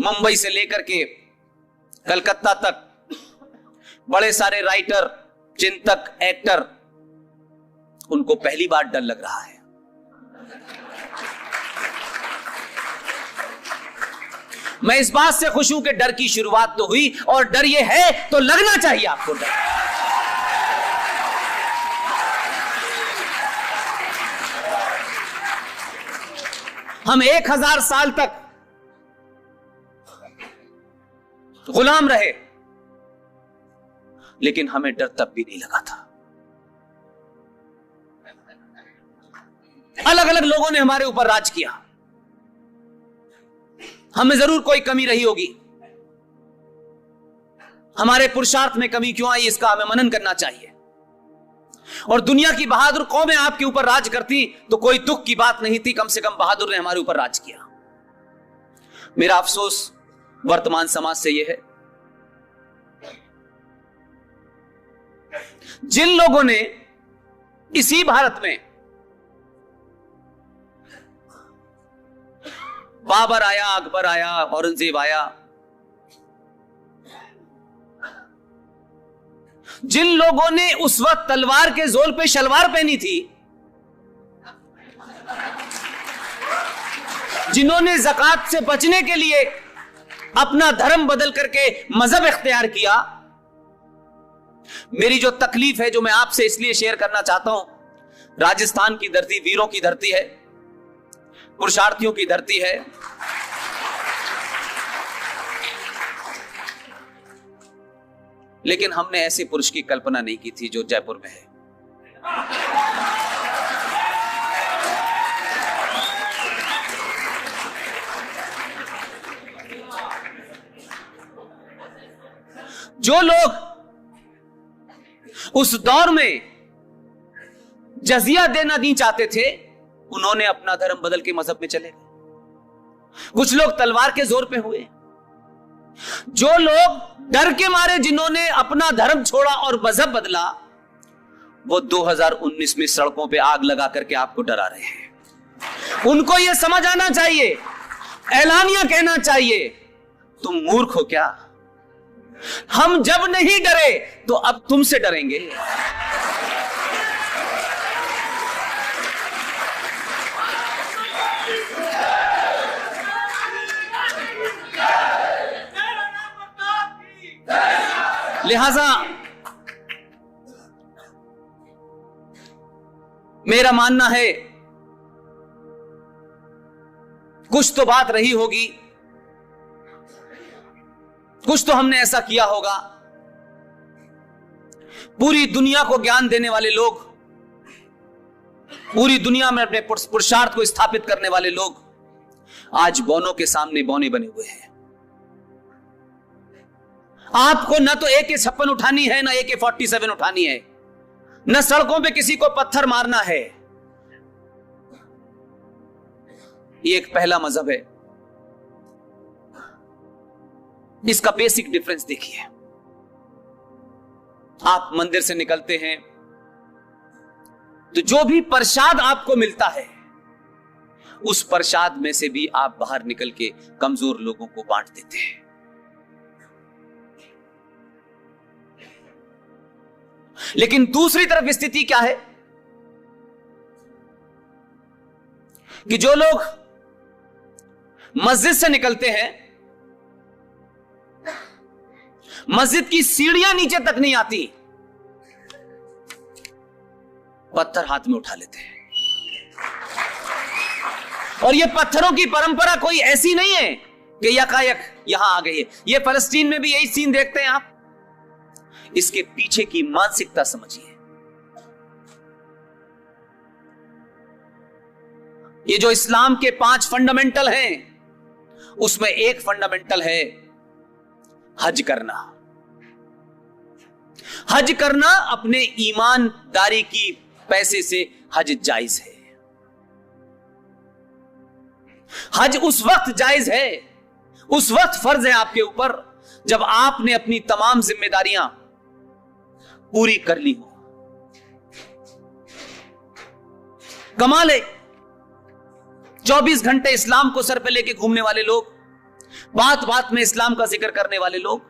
मुंबई से लेकर के कलकत्ता तक बड़े सारे राइटर, चिंतक, एक्टर, उनको पहली बार डर लग रहा है। मैं इस बात से खुश हूं कि डर की शुरुआत तो हुई, और डर ये है तो लगना चाहिए आपको डर। हम 1000 साल तक गुलाम रहे, लेकिन हमें डर तब भी नहीं लगा था। अलग अलग लोगों ने हमारे ऊपर राज किया, हमें जरूर कोई कमी रही होगी। हमारे पुरुषार्थ में कमी क्यों आई, इसका हमें मनन करना चाहिए। और दुनिया की बहादुर कौमें आपके ऊपर राज करती तो कोई दुख की बात नहीं थी, कम से कम बहादुर ने हमारे ऊपर राज किया। मेरा अफसोस वर्तमान समाज से यह है, जिन लोगों ने इसी भारत में बाबर आया, अकबर आया, औरंगजेब आया, जिन लोगों ने उस वक्त तलवार के जोर पे शलवार पहनी थी, जिन्होंने ज़कात से बचने के लिए अपना धर्म बदल करके मजहब इख्तियार किया, मेरी जो तकलीफ है, जो मैं आपसे इसलिए शेयर करना चाहता हूं, राजस्थान की धरती वीरों की धरती है, पुरुषार्थियों की धरती है। लेकिन हमने ऐसे पुरुष की कल्पना नहीं की थी जो जयपुर में है। जो लोग उस दौर में जजिया देना नहीं चाहते थे, उन्होंने अपना धर्म बदल के मजहब में चले गए। कुछ लोग तलवार के जोर पे हुए। जो लोग डर के मारे, जिन्होंने अपना धर्म छोड़ा और मजहब बदला, वो 2019 में सड़कों पे आग लगा करके आपको डरा रहे हैं। उनको यह समझ आना चाहिए, ऐलानिया कहना चाहिए, तुम मूर्ख हो क्या? हम जब नहीं डरे तो अब तुमसे डरेंगे। लिहाजा मेरा मानना है, कुछ तो बात रही होगी, कुछ तो हमने ऐसा किया होगा। पूरी दुनिया को ज्ञान देने वाले लोग, पूरी दुनिया में अपने पुरुषार्थ को स्थापित करने वाले लोग आज बौनों के सामने बौने बने हुए हैं। आपको न तो AK-56 उठानी है, न AK-47 उठानी है, न सड़कों पे किसी को पत्थर मारना है। ये एक पहला मजहब है। इसका बेसिक डिफरेंस देखिए। आप मंदिर से निकलते हैं तो जो भी प्रसाद आपको मिलता है, उस प्रसाद में से भी आप बाहर निकल के कमजोर लोगों को बांट देते हैं। लेकिन दूसरी तरफ स्थिति क्या है कि जो लोग मस्जिद से निकलते हैं, मस्जिद की सीढ़ियां नीचे तक नहीं आती, पत्थर हाथ में उठा लेते हैं। और ये पत्थरों की परंपरा कोई ऐसी नहीं है कि यकायक यहां आ गई है। ये फलस्तीन में भी यही सीन देखते हैं आप। इसके पीछे की मानसिकता समझिए। ये जो इस्लाम के 5 फंडामेंटल हैं, उसमें एक फंडामेंटल है हज करना। हज करना अपने ईमानदारी की पैसे से हज जायज है। हज उस वक्त जायज है, उस वक्त फर्ज है आपके ऊपर जब आपने अपनी तमाम जिम्मेदारियां पूरी कर ली हो। कमाल है, 24 घंटे इस्लाम को सर पे लेके घूमने वाले लोग बात बात में इस्लाम का जिक्र करने वाले लोग,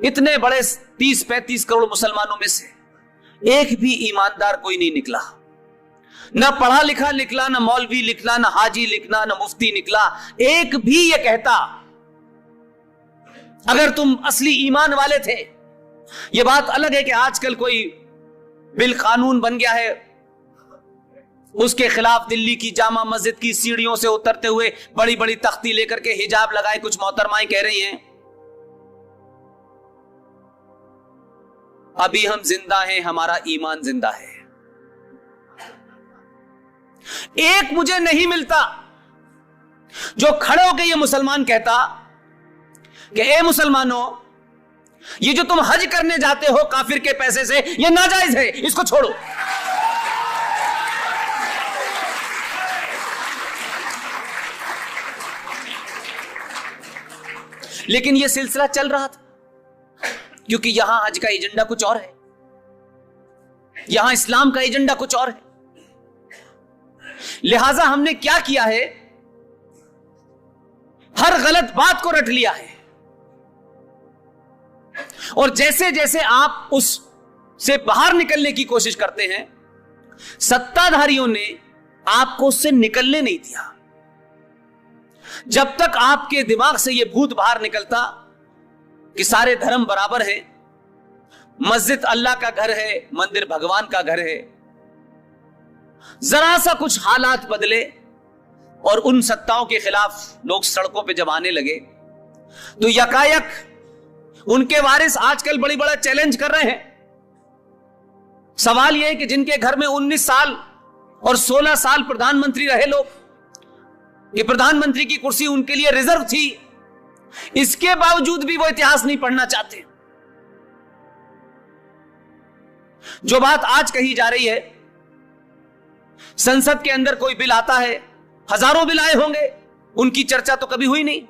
इतने बड़े 30-35 करोड़ मुसलमानों में से एक भी ईमानदार कोई नहीं निकला। ना पढ़ा लिखा निकला, ना मौलवी निकला, ना हाजी निकला, ना मुफ्ती निकला। एक भी ये कहता अगर तुम असली ईमान वाले थे। ये बात अलग है कि आजकल कोई बिल कानून बन गया है, उसके खिलाफ दिल्ली की जामा मस्जिद की सीढ़ियों से उतरते हुए बड़ी बड़ी तख्ती लेकर के हिजाब लगाए कुछ मोहतरमाएं कह रही हैं अभी हम जिंदा हैं, हमारा ईमान जिंदा है। एक मुझे नहीं मिलता जो खड़े होकर ये मुसलमान कहता कि ए मुसलमानों, ये जो तुम हज करने जाते हो काफिर के पैसे से, ये नाजायज है, इसको छोड़ो। लेकिन यह सिलसिला चल रहा था क्योंकि यहां हज का एजेंडा कुछ और है, यहां इस्लाम का एजेंडा कुछ और है। लिहाजा हमने क्या किया है, हर गलत बात को रट लिया है और जैसे जैसे आप उस से बाहर निकलने की कोशिश करते हैं, सत्ताधारियों ने आपको उससे निकलने नहीं दिया। जब तक आपके दिमाग से यह भूत बाहर निकलता कि सारे धर्म बराबर हैं, मस्जिद अल्लाह का घर है, मंदिर भगवान का घर है, जरा सा कुछ हालात बदले और उन सत्ताओं के खिलाफ लोग सड़कों पे जब आने लगे तो यकायक उनके वारिस आजकल बड़ी बड़ा चैलेंज कर रहे हैं। सवाल यह है कि जिनके घर में 19 साल और 16 साल प्रधानमंत्री रहे लोग, कि प्रधानमंत्री की कुर्सी उनके लिए रिजर्व थी, इसके बावजूद भी वो इतिहास नहीं पढ़ना चाहते। जो बात आज कही जा रही है, संसद के अंदर कोई बिल आता है, हजारों बिल आए होंगे, उनकी चर्चा तो कभी हुई नहीं।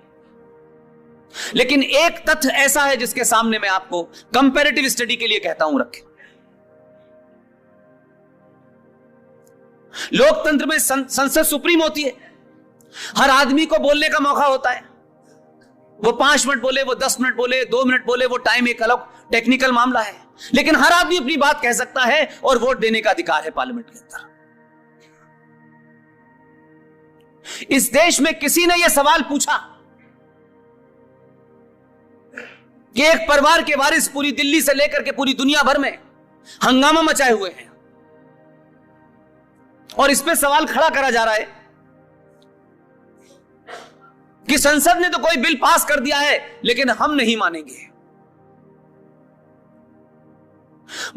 लेकिन एक तथ्य ऐसा है जिसके सामने मैं आपको कंपैरेटिव स्टडी के लिए कहता हूं, रखें। लोकतंत्र में संसद सुप्रीम होती है, हर आदमी को बोलने का मौका होता है। वो 5 मिनट बोले, वो 10 मिनट बोले, 2 मिनट बोले, वो टाइम एक अलग टेक्निकल मामला है, लेकिन हर आदमी अपनी बात कह सकता है और वोट देने का अधिकार है पार्लियामेंट के अंदर। इस देश में किसी ने यह सवाल पूछा कि एक परिवार के वारिस पूरी दिल्ली से लेकर के पूरी दुनिया भर में हंगामा मचाए हुए हैं और इस पे सवाल खड़ा करा जा रहा है कि संसद ने तो कोई बिल पास कर दिया है लेकिन हम नहीं मानेंगे।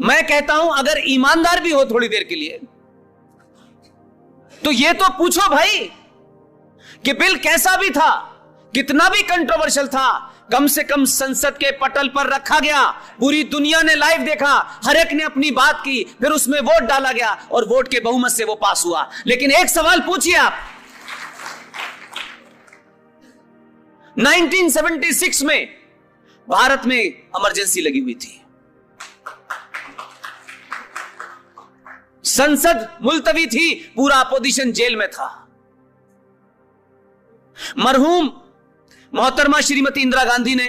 मैं कहता हूं अगर ईमानदार भी हो थोड़ी देर के लिए तो यह तो पूछो भाई कि बिल कैसा भी था, कितना भी कंट्रोवर्शियल था, कम से कम संसद के पटल पर रखा गया, पूरी दुनिया ने लाइव देखा, हर एक ने अपनी बात की, फिर उसमें वोट डाला गया और वोट के बहुमत से वो पास हुआ। लेकिन एक सवाल पूछिए आप, 1976 में भारत में इमरजेंसी लगी हुई थी, संसद मुलतवी थी, पूरा अपोजिशन जेल में था। मरहूम मोहतरमा श्रीमती इंदिरा गांधी ने,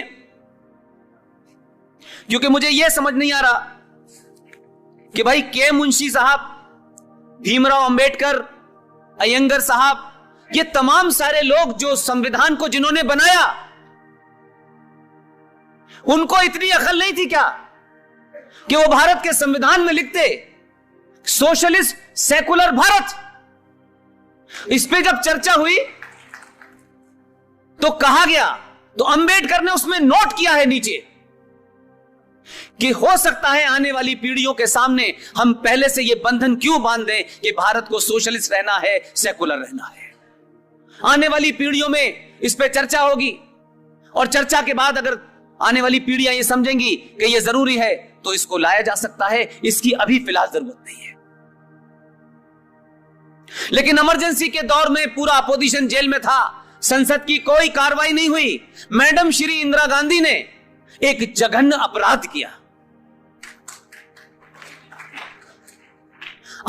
क्योंकि मुझे यह समझ नहीं आ रहा कि भाई के मुंशी साहब, भीमराव अंबेडकर, अयंगर साहब, ये तमाम सारे लोग जो संविधान को जिन्होंने बनाया, उनको इतनी अकल नहीं थी क्या कि वो भारत के संविधान में लिखते सोशलिस्ट सेकुलर भारत। इस पे जब चर्चा हुई तो कहा गया, तो अंबेडकर ने उसमें नोट किया है नीचे कि हो सकता है आने वाली पीढ़ियों के सामने हम पहले से यह बंधन क्यों बांध दें कि भारत को सोशलिस्ट रहना है, सेकुलर रहना है। आने वाली पीढ़ियों में इस पे चर्चा होगी और चर्चा के बाद अगर आने वाली पीढ़ियां ये समझेंगी कि यह जरूरी है तो इसको लाया जा सकता है, इसकी अभी फिलहाल जरूरत नहीं है। लेकिन इमरजेंसी के दौर में पूरा अपोजिशन जेल में था, संसद की कोई कार्रवाई नहीं हुई। मैडम श्री इंदिरा गांधी ने एक जघन्य अपराध किया।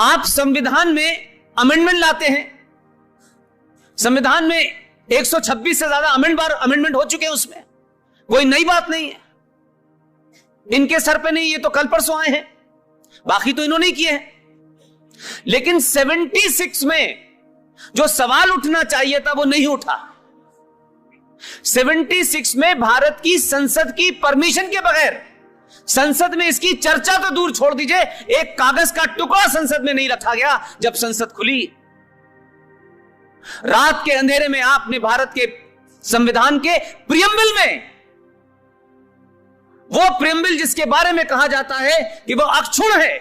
आप संविधान में अमेंडमेंट लाते हैं, संविधान में 126 से ज्यादा अमेंडमेंट हो चुके हैं, उसमें कोई नई बात नहीं है। इनके सर पे नहीं, ये तो कल परसों आए हैं, बाकी तो इन्होंने ही किए हैं। लेकिन 76 में जो सवाल उठना चाहिए था वो नहीं उठा। 76 में भारत की संसद की परमिशन के बगैर, संसद में इसकी चर्चा तो दूर छोड़ दीजिए, एक कागज का टुकड़ा संसद में नहीं रखा गया। जब संसद खुली, रात के अंधेरे में आपने भारत के संविधान के प्रियम्बल में, वो प्रियम्बल जिसके बारे में कहा जाता है कि वो अक्षुण्ण है,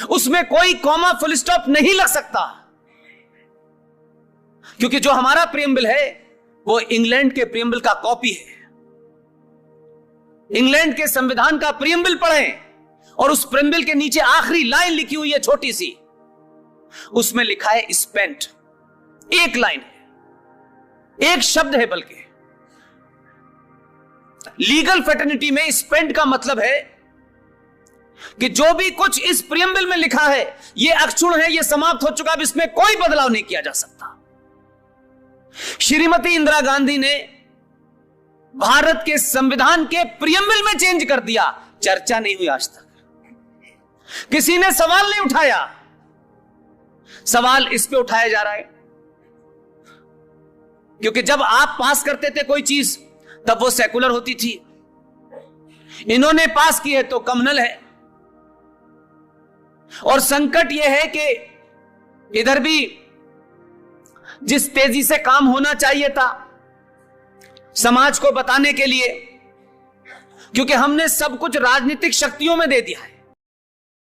उसमें कोई कॉमा फुल स्टॉप नहीं लग सकता, क्योंकि जो हमारा प्रियम्बल है वो इंग्लैंड के प्रियम्बल का कॉपी है। इंग्लैंड के संविधान का प्रियम्बल पढ़ें और उस प्रियम्बल के नीचे आखिरी लाइन लिखी हुई है छोटी सी, उसमें लिखा है स्पेंट। एक लाइन है, एक शब्द है, बल्कि लीगल फेटर्निटी में स्पेंट का मतलब है कि जो भी कुछ इस प्रियम्बल में लिखा है यह अक्षुण्ण है, यह समाप्त हो चुका, अब इसमें कोई बदलाव नहीं किया जा सकता। श्रीमती इंदिरा गांधी ने भारत के संविधान के प्रियम्बल में चेंज कर दिया, चर्चा नहीं हुई आज तक, किसी ने सवाल नहीं उठाया। सवाल इस पे उठाया जा रहा है क्योंकि जब आप पास करते थे कोई चीज तब वो सेकुलर होती थी, इन्होंने पास की है तो कम्युनल है। और संकट यह है कि इधर भी जिस तेजी से काम होना चाहिए था समाज को बताने के लिए, क्योंकि हमने सब कुछ राजनीतिक शक्तियों में दे दिया है,